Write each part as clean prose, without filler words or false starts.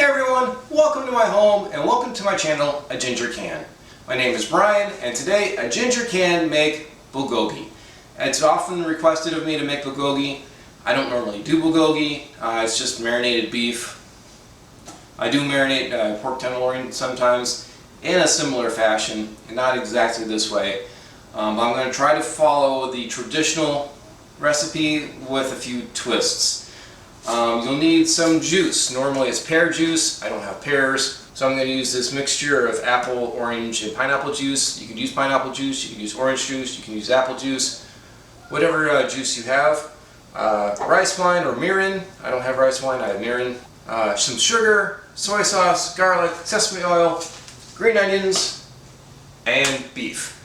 Hey everyone, welcome to my home and welcome to my channel, A Ginger Can. My name is Brian and today a ginger can make bulgogi. It's often requested of me to make bulgogi. I don't normally do bulgogi, it's just marinated beef. I do marinate pork tenderloin sometimes in a similar fashion, not exactly this way. But I'm going to try to follow the traditional recipe with a few twists. You'll need some juice. Normally it's pear juice. I don't have pears, so I'm going to use this mixture of apple, orange, and pineapple juice. You can use pineapple juice, you can use orange juice, you can use apple juice, whatever juice you have. Rice wine or mirin. I don't have rice wine, I have mirin. Some sugar, soy sauce, garlic, sesame oil, green onions, and beef.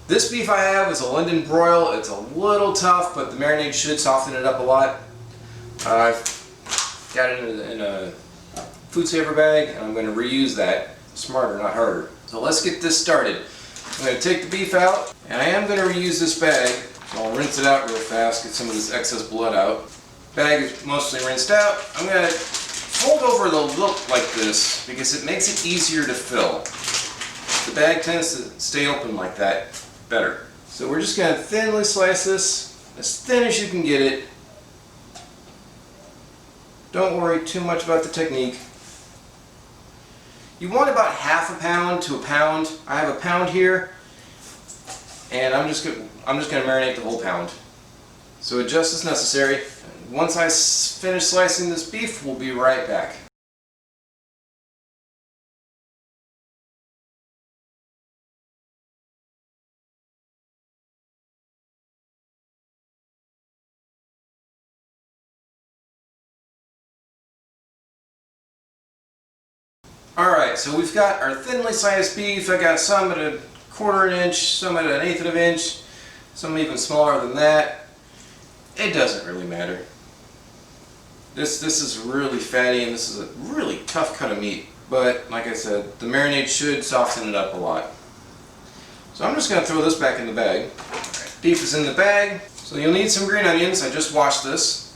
This beef I have is a London broil. It's a little tough, but the marinade should soften it up a lot. I've got it in a food saver bag and I'm going to reuse that. Smarter, not harder. So let's get this started. I'm going to take the beef out and I am going to reuse this bag. So I'll rinse it out real fast, get some of this excess blood out. Bag is mostly rinsed out. I'm going to fold over the look like this because it makes it easier to fill. The bag tends to stay open like that better. So we're just going to thinly slice this, as thin as you can get it. Don't worry too much about the technique. You want about half a pound to a pound. I have a pound here, and I'm just going to marinate the whole pound. So adjust as necessary. Once I finish slicing this beef, we'll be right back. Alright, so we've got our thinly sliced beef. I got some at a 1/4 inch, some at 1/8 of an inch, some even smaller than that. It doesn't really matter. This is really fatty and this is a really tough cut of meat. But like I said, the marinade should soften it up a lot. So I'm just going to throw this back in the bag. Right, beef is in the bag. So you'll need some green onions. I just washed this.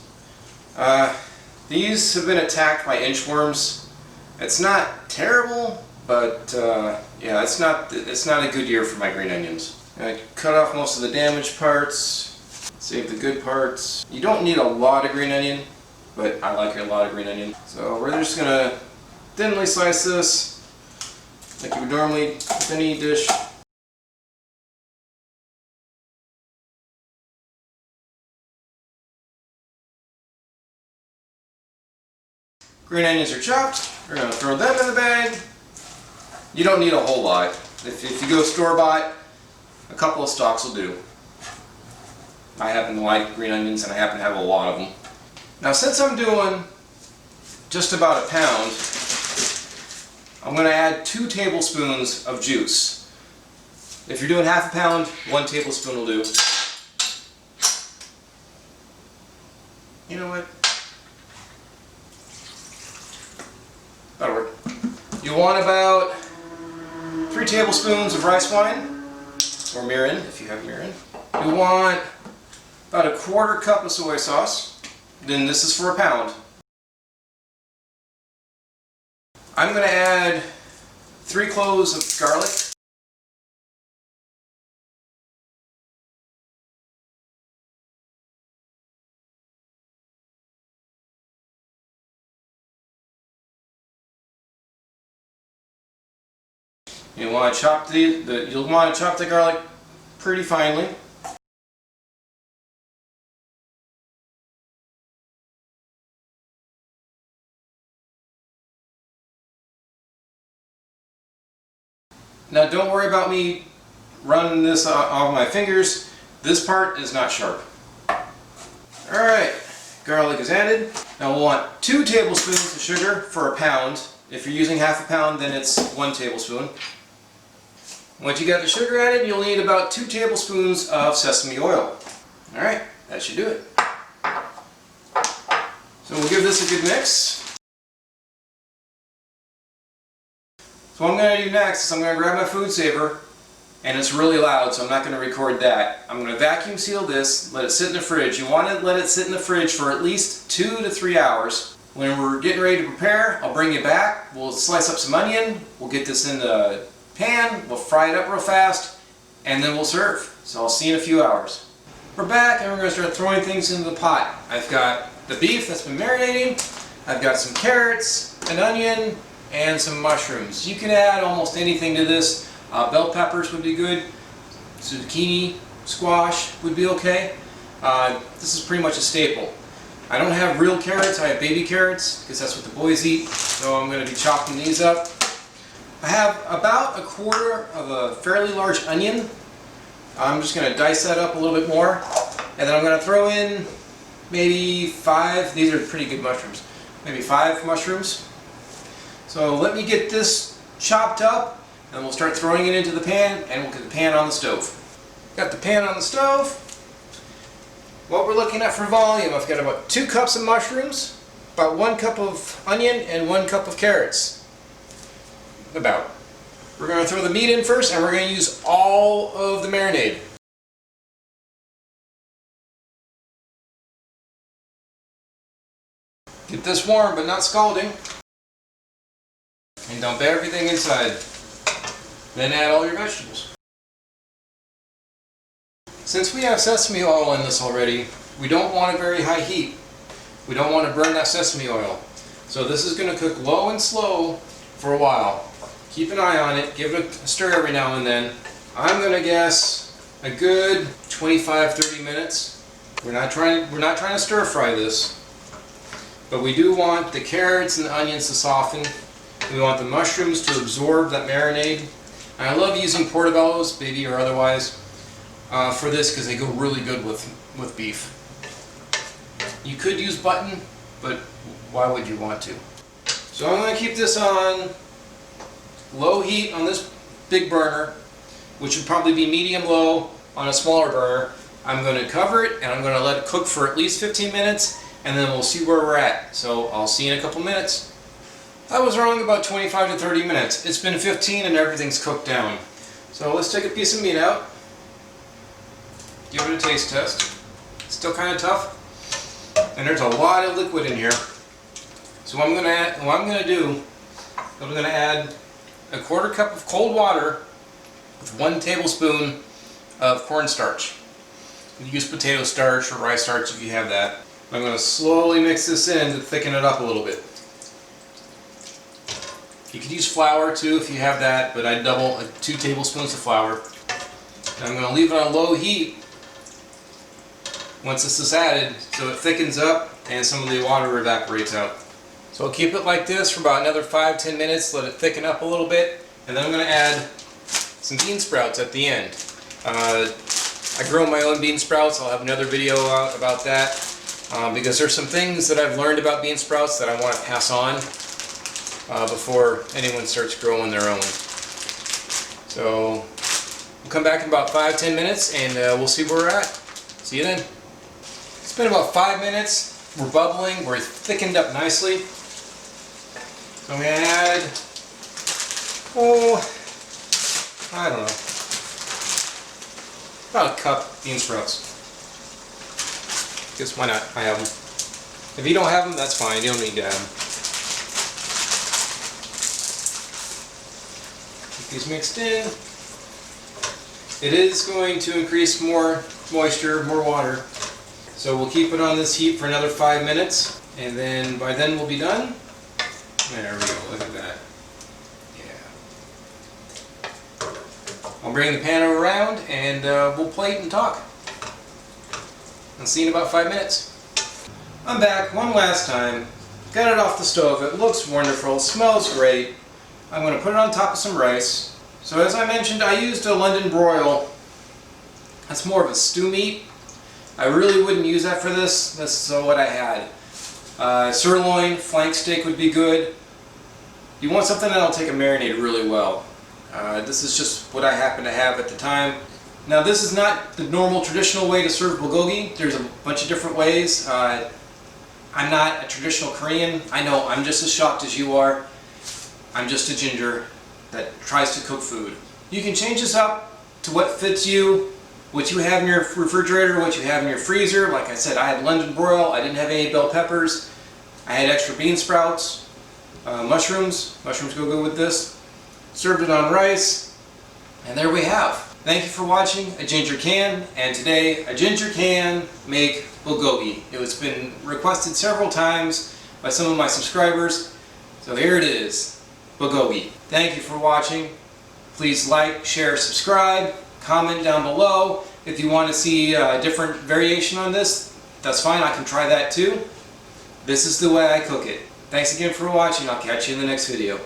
These have been attacked by inchworms. It's not terrible, but yeah, it's not a good year for my green onions. I cut off most of the damaged parts, save the good parts. You don't need a lot of green onion, but I like a lot of green onion. So we're just gonna thinly slice this like you would normally with any dish. Green onions are chopped. We're going to throw them in the bag. You don't need a whole lot. If you go store-bought, a couple of stalks will do. I happen to like green onions and I happen to have a lot of them. Now since I'm doing just about a pound, I'm going to add 2 tablespoons of juice. If you're doing half a pound, 1 tablespoon will do. You know what? That'll work. You want about 3 tablespoons of rice wine, or mirin, if you have mirin. You want about a 1/4 cup of soy sauce. Then this is for a pound. I'm going to add 3 cloves of garlic. You'll want to chop the garlic pretty finely. Now don't worry about me running this off my fingers. This part is not sharp. Alright, garlic is added. Now we'll want 2 tablespoons of sugar for a pound. If you're using half a pound, then it's 1 tablespoon. Once you got the sugar added, you'll need about 2 tablespoons of sesame oil. Alright, that should do it. So we'll give this a good mix. So what I'm going to do next is I'm going to grab my food saver, and it's really loud so I'm not going to record that. I'm going to vacuum seal this, let it sit in the fridge. You want to let it sit in the fridge for at least 2 to 3 hours. When we're getting ready to prepare, I'll bring you back. We'll slice up some onion, we'll get this in the pan, we'll fry it up real fast, and then we'll serve. So I'll see you in a few hours. We're back and we're going to start throwing things into the pot. I've got the beef that's been marinating, I've got some carrots, an onion, and some mushrooms. You can add almost anything to this. Bell peppers would be good, zucchini, squash would be okay. This is pretty much a staple. I don't have real carrots, I have baby carrots because that's what the boys eat, so I'm going to be chopping these up. I have about a quarter of a fairly large onion. I'm just going to dice that up a little bit more, and then I'm going to throw in maybe 5, these are pretty good mushrooms, maybe 5 mushrooms. So let me get this chopped up and we'll start throwing it into the pan, and we'll get the pan on the stove. Got the pan on the stove. What we're looking at for volume, I've got about 2 cups of mushrooms, about 1 cup of onion, and 1 cup of carrots. About. We're going to throw the meat in first, and we're going to use all of the marinade. Get this warm but not scalding. And dump everything inside. Then add all your vegetables. Since we have sesame oil in this already, we don't want a very high heat. We don't want to burn that sesame oil. So this is going to cook low and slow for a while. Keep an eye on it, give it a stir every now and then. I'm going to guess a good 25-30 minutes. We're not trying to stir fry this. But we do want the carrots and the onions to soften. We want the mushrooms to absorb that marinade. And I love using portobellos, baby or otherwise, for this because they go really good with beef. You could use button, but why would you want to? So I'm going to keep this on low heat on this big burner, which would probably be medium-low on a smaller burner. I'm going to cover it and I'm going to let it cook for at least 15 minutes, and then we'll see where we're at. So I'll see you in a couple minutes. I was wrong about 25 to 30 minutes. It's been 15 and everything's cooked down. So let's take a piece of meat out. Give it a taste test. It's still kind of tough. And there's a lot of liquid in here. So what I'm going to do, I'm going to add a 1/4 cup of cold water with 1 tablespoon of cornstarch. You use potato starch or rice starch if you have that. I'm going to slowly mix this in to thicken it up a little bit. You could use flour too if you have that, but I'd double 2 tablespoons of flour. And I'm going to leave it on low heat once this is added so it thickens up and some of the water evaporates out. So I'll keep it like this for about another 5-10 minutes, let it thicken up a little bit, and then I'm going to add some bean sprouts at the end. I grow my own bean sprouts. I'll have another video out about that because there's some things that I've learned about bean sprouts that I want to pass on before anyone starts growing their own. So we'll come back in about 5-10 minutes and we'll see where we're at. See you then. It's been about 5 minutes. We're bubbling. We're thickened up nicely. So I'm going to add, I don't know, about a cup bean sprouts. Guess why not? I have them. If you don't have them, that's fine. You don't need to have them. Get these mixed in. It is going to increase more moisture, more water. So we'll keep it on this heat for another 5 minutes, and then by then we'll be done. There we go, look at that. Yeah. I'll bring the pan around and we'll plate and talk. I'll see you in about 5 minutes. I'm back one last time. Got it off the stove. It looks wonderful. It smells great. I'm going to put it on top of some rice. So as I mentioned, I used a London broil. That's more of a stew meat. I really wouldn't use that for this. This is what I had. Sirloin, flank steak would be good. You want something that'll take a marinade really well. This is just what I happen to have at the time. Now this is not the normal traditional way to serve bulgogi. There's a bunch of different ways. I'm not a traditional Korean. I know I'm just as shocked as you are. I'm just a ginger that tries to cook food. You can change this up to what fits you, what you have in your refrigerator, what you have in your freezer. Like I said, I had London broil. I didn't have any bell peppers. I had extra bean sprouts, mushrooms go good with this, served it on rice, and there we have. Thank you for watching A Ginger Can, and today A Ginger Can make bulgogi. It has been requested several times by some of my subscribers, so here it is, bulgogi. Thank you for watching. Please like, share, subscribe, comment down below. If you want to see a different variation on this, that's fine, I can try that too. This is the way I cook it. Thanks again for watching. I'll catch you in the next video.